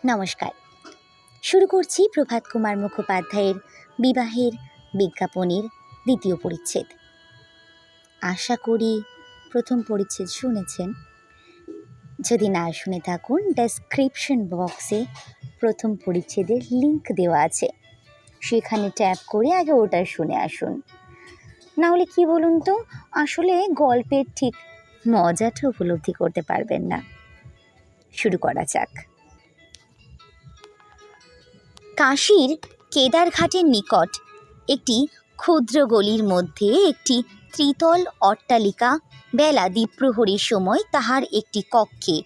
নমস্কার। শুরু করছি প্রভাত কুমার মুখোপাধ্যায়ের বিবাহের বিজ্ঞাপনের দ্বিতীয় পরিচ্ছেদ। আশা করি প্রথম পরিচ্ছেদ শুনেছেন। যদি না শুনে থাকুন, ডেসক্রিপশন বক্সে প্রথম পরিচ্ছেদের লিংক দেওয়া আছে, সেখানে ট্যাপ করে আগে ওটা শুনে আসুন। না হলে কি বলুন তো, আসলে গল্পের ঠিক মজাটা উপলব্ধি করতে পারবেন না। শুরু করা যাক। কাশীর কেদারঘাটের নিকট একটি ক্ষুদ্র গলির মধ্যে একটি ত্রিতল অট্টালিকা। বেলা দ্বিপ্রহরীর সময় তাহার একটি কক্ষে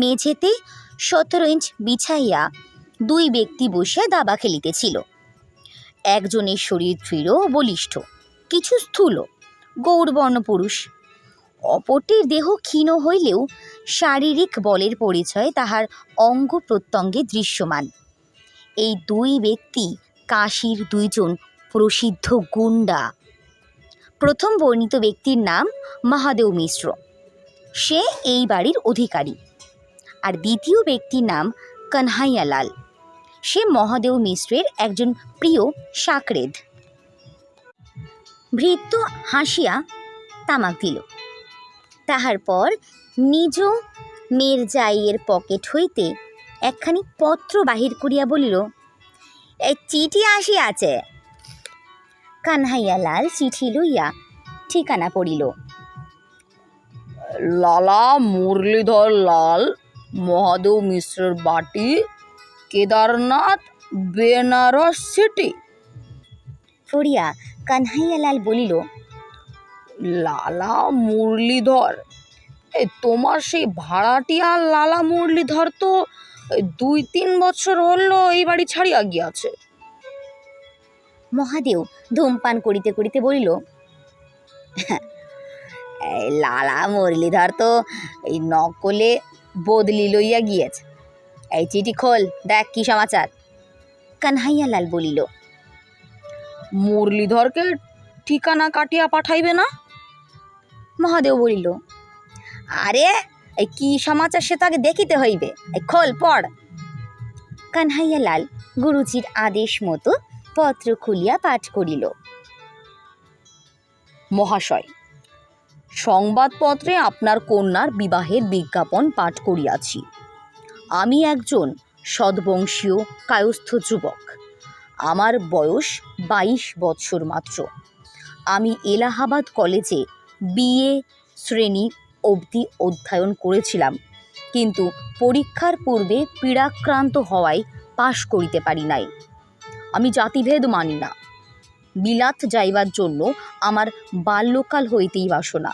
মেঝেতে 17 ইঞ্চ বিছাইয়া দুই ব্যক্তি বসিয়া দাবা খেলিতেছিল। একজনের শরীর দৃঢ় ও বলিষ্ঠ, কিছু স্থূল, গৌরবর্ণ পুরুষ। অপরটির দেহ ক্ষীণ হইলেও শারীরিক বলের পরিচয় তাহার অঙ্গ প্রত্যঙ্গে দৃশ্যমান। এই দুই ব্যক্তি কাশীর দুইজন প্রসিদ্ধ গুন্ডা। প্রথম বর্ণিত ব্যক্তির নাম মহাদেও মিশ্র, সে এই বাড়ির অধিকারী। আর দ্বিতীয় ব্যক্তির নাম কানহাইয়ালাল, সে মহাদেও মিশ্রের একজন প্রিয় সাকরেদ। ভৃত্য হাসিয়া তামাক দিল। তাহার পর নিজ মেরজাইয়ের পকেট হইতে একখানি পত্র বাহির করিয়া বলিল, এই চিঠি আসিয়াছে। কানহাইয়ালাল চিঠি লইয়া ঠিকানা পড়িল। লালা মুরলীধর লাল, মহাদেও মিশ্রের বাটি, কেদারনাথ, বেনারস সিটি। পড়িয়া কানহাইয়ালাল বলিল, লালা মুরলীধর, তোমার সেই ভাড়াটিয়া লালা মুরলীধর তো 2-3 বছর হল এই বাড়ি ছাড়িয়া গিয়াছে। মহাদেও ধূমপান করিতে করিতে বলিল, লালা মুরলীধর তো এই নকলে বদলি লইয়া গিয়েছে। এই চিঠি খোল, দেখ কি সমাচার। কানহাইয়ালাল বলিল, মুরলীধরকে ঠিকানা কাটিয়া পাঠাইবে না? মহাদেও বলিল, আরে এই কি সমাচার সে তাকে দেখিতে হইবে, খোল পড়। কানহাইয়ালাল গুরুজির আদেশ মতো পত্র খুলিয়া পাঠ করিল। মহাশয়, সংবাদপত্রে আপনার কন্যার বিবাহের বিজ্ঞাপন পাঠ করিয়াছি। আমি একজন সদ্বংশীয় কায়স্থ যুবক। আমার বয়স 22 বৎসর মাত্র। আমি এলাহাবাদ কলেজে BA শ্রেণী অবধি অধ্যয়ন করেছিলাম, কিন্তু পরীক্ষার পূর্বে পীড়াক্রান্ত হওয়ায় পাশ করিতে পারি নাই। আমি জাতিভেদ মানি না। বিলাত যাইবার জন্য আমার বাল্যকাল হইতেই বাসনা।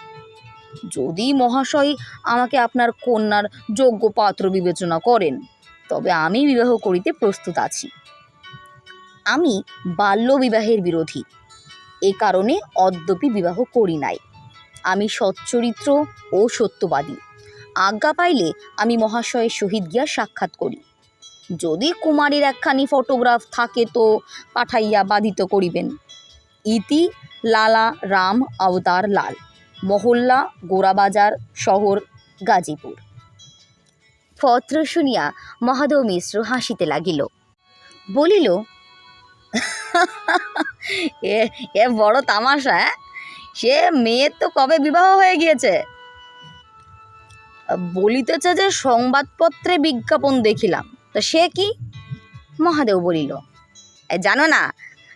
যদি মহাশয় আমাকে আপনার কন্যার যোগ্য পাত্র বিবেচনা করেন, তবে আমি বিবাহ করিতে প্রস্তুত আছি। আমি বাল্য বিবাহের বিরোধী, এ কারণে অদ্যপি বিবাহ করি নাই। আমি সচ্চরিত্র ও সত্যবাদী। আজ্ঞা পাইলে আমি মহাশয়ের সহিত গিয়া সাক্ষাৎ করি। যদি কুমারীর একখানি ফটোগ্রাফ থাকে তো পাঠাইয়া বাধিত করিবেন। ইতি লালা রাম অবতার লাল, মহল্লা গোরাবাজার, শহর গাজীপুর। পত্র শুনিয়া মহাদেও মিশ্র হাসিতে লাগিল, বলিল, এ বড় তামাশা। সে মেয়ের তো কবে বিবাহ হয়ে গিয়েছে। বলিতেছে যে সংবাদপত্রে বিজ্ঞাপন দেখিলাম, তো সে কি? মহাদেও বলিল, জানো না,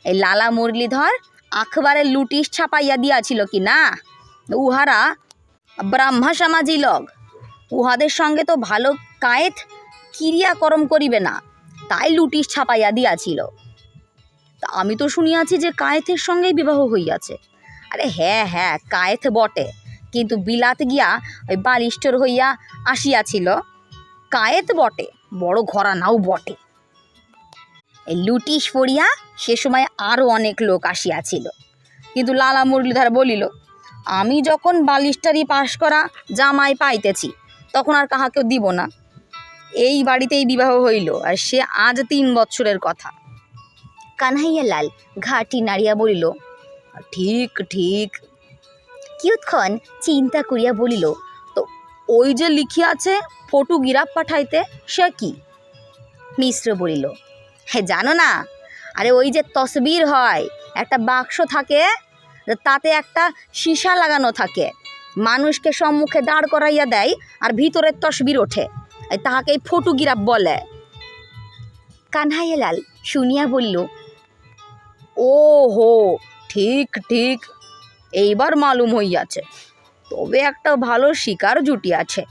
এই লালা মুরলীধর আখবারে লুটিশ ছাপাইয়া দিয়াছিল কি না। উহারা ব্রাহ্মা সমাজি লোক, উহাদের সঙ্গে তো ভালো কায়েত ক্রিয়াকর্ম করিবে না, তাই লুটিশ ছাপাইয়া দিয়াছিল। তা আমি তো শুনিয়াছি যে কায়েতের সঙ্গেই বিবাহ হইয়াছে। আরে হ্যাঁ, কায়েত বটে, কিন্তু বিলাত গিয়া ওই বালিষ্ঠর হইয়া আসিয়াছিল। কায়েত বটে, বড় ঘরানাও বটে। এই লুটিশ পড়িয়া সে সময় আরও অনেক লোক আসিয়াছিল, কিন্তু লালা মুরলীধর বলিল, আমি যখন বালিস্টারি পাশ করা জামাই পাইতেছি, তখন আর কাহাকেও দিব না। এই বাড়িতেই বিবাহ হইল, আর সে আজ 3 বৎসরের কথা। কানহাইয়ালাল ঘাটি নাড়িয়া বলিল, ঠিক। কিয়ৎক্ষণ চিন্তা করিয়া বলিল, তো ওই যে লিখিয়াছে ফটোগ্রাফ পাঠাইতে, সে কি? মিশ্র বলিল, হ্যাঁ জানো না, আরে ওই যে তসবির হয়, একটা বাক্স থাকে, তাতে একটা সীসা লাগানো থাকে, মানুষকে সম্মুখে দাঁড় করাইয়া দেয় আর ভিতরের তসবির ওঠে, তাহাকেই ফটোগ্রাফ বলে। কানহাইয়ালাল শুনিয়া বলিল, ও হো, ঠিক ঠিক, এইবার মালুম হইয়াছে। তবে একটা ভালো শিকার জুটিয়াছে,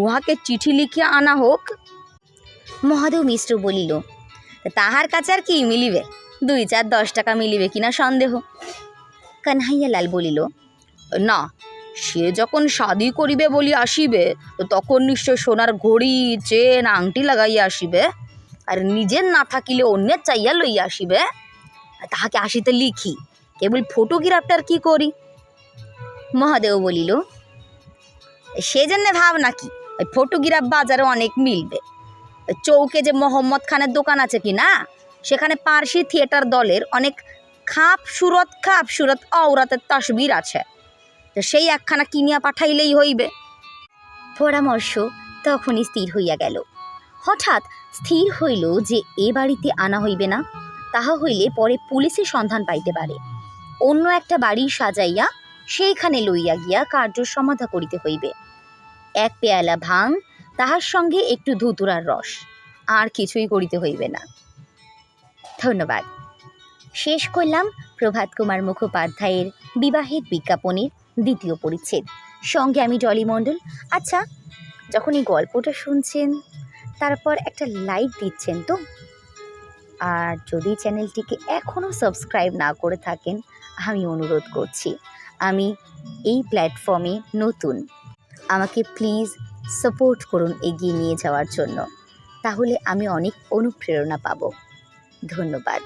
উহাকে চিঠি লিখিয়া আনা হোক। মহাদেব মিশ্র বলিল, তাহার কাছে আর কি মিলিবে, 2-4-10 টাকা মিলিবে কিনা সন্দেহ। কানহাইয়ালাল বলিল, না, সে যখন শাদি করিবে বলি আসিবে, তো তখন নিশ্চয় সোনার ঘড়ি চেন আংটি লাগাইয়া আসিবে, আর নিজের না থাকিলে অন্যের চাইয়া লইয়া আসিবে। তাহাকে আসিতে লিখি, কেবল ফটোগ্রাফটার কি করি? মহাদেব বলিল, সেজন্য ভাব নাকি, ওই ফটোগ্রাফ বাজারে অনেক মিলবে। চৌকে যে মোহাম্মদ খানের দোকান আছে কি না, সেখানে পার্সি থিয়েটার দলের অনেক খাপ সুরত আওরাতের তসবির আছে, তো সেই একখানা কিনিয়া পাঠাইলেই হইবে। পরামর্শ তখনই স্থির হইয়া গেল। হঠাৎ স্থির হইল যে এ বাড়িতে আনা হইবে না, তাহা হইলে পরে পুলিশে সন্ধান পাইতে পারে। অন্য একটা বাড়ি সাজাইয়া সেইখানে লইয়া গিয়া কার্য সমাধা করিতে হইবে। 1 পেয়ালা ভাং, তাহার সঙ্গে একটু ধুতুরার রস, আর কিছুই করিতে হইবে না। ধন্যবাদ। শেষ করলাম প্রভাত কুমার মুখোপাধ্যায়ের বিবাহের বিজ্ঞাপনের 2য় পরিচ্ছেদ। সঙ্গে আমি ডলি মণ্ডল। আচ্ছা, যখন এই গল্পটা শুনছেন তারপর একটা লাইক দিচ্ছেন তো? আর যদি চ্যানেলটিকে এখনও সাবস্ক্রাইব না করে থাকেন, আমি অনুরোধ করছি, আমি এই প্ল্যাটফর্মে নতুন, আমাকে প্লিজ সাপোর্ট করুন এগিয়ে নিয়ে যাওয়ার জন্য, তাহলে আমি অনেক অনুপ্রেরণা পাব। ধন্যবাদ।